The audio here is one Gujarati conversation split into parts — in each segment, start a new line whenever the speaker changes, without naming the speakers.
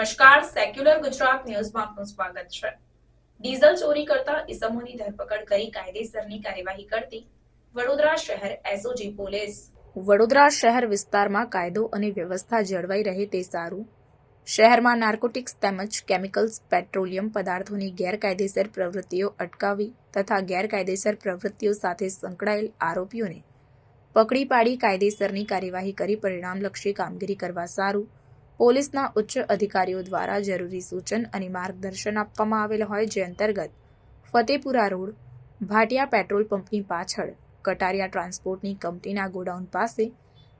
નમસ્કાર, સેક્યુલર ગુજરાત ન્યૂઝમાં આપનું સ્વાગત છે. ડીઝલ ચોરી કરતા ઇસમોની ધરપકડ કરી કાયદેસરની કાર્યવાહી કરતી વડોદરા શહેર એસઓજી પોલીસ. વડોદરા શહેર વિસ્તારમાં કાયદો અને વ્યવસ્થા જળવાઈ રહે તે સારું. શહેરમાં નાર્કોટિક્સ તેમજ કેમિકલ્સ, પેટ્રોલિયમ પદાર્થોની ગેરકાયદેસર પ્રવૃત્તિઓ અટકાવી તથા ગેરકાયદેસર પ્રવૃત્તિઓ સાથે સંકળાયેલ આરોપીઓને પકડી પાડી કાયદેસરની કાર્યવાહી કરી પરિણામલક્ષી કામગીરી કરવા સારું પોલીસના ઉચ્ચ અધિકારીઓ દ્વારા જરૂરી સૂચન અને માર્ગદર્શન આપવામાં આવેલ હોય, જે અંતર્ગત ફતેપુરા રોડ, ભાટિયા પેટ્રોલ પંપની પાછળ, કટારિયા ટ્રાન્સપોર્ટની કંપનીના ગોડાઉન પાસે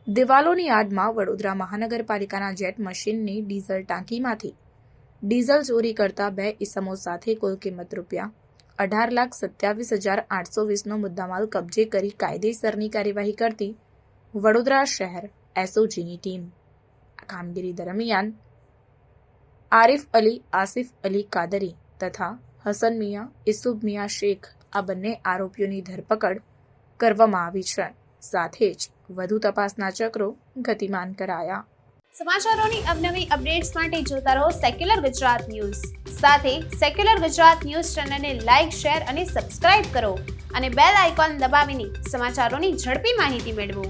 દિવાલોની આડમાં વડોદરા મહાનગરપાલિકાના જેટ મશીનની ડીઝલ ટાંકીમાંથી ડીઝલ ચોરી કરતા 2 ઇસમો સાથે કુલ કિંમત ₹18,27,820નો મુદ્દામાલ કબજે કરી કાયદેસરની કાર્યવાહી કરતી વડોદરા શહેર એસઓજીની ટીમ. કામગીરી દરમિયાન આરિફ અલી, આસિફ અલી કાદરી તથા હસન મિયા, ઇસુબ મિયા શેખ આ બંને આરોપીઓની ધરપકડ કરવામાં આવી છે. સાથે જ વધુ તપાસના ચક્રો ગતિમાન કરાયા.
સમાચારોની અવનવી અપડેટ્સ માટે જોતા રહો સેક્યુલર ગુજરાત ન્યૂઝ. સાથે સેક્યુલર ગુજરાત ન્યૂઝ ચેનલને લાઇક, શેર અને સબસ્ક્રાઇબ કરો અને બેલ આઇકોન દબાવીને સમાચારોની ઝડપી માહિતી મેળવો.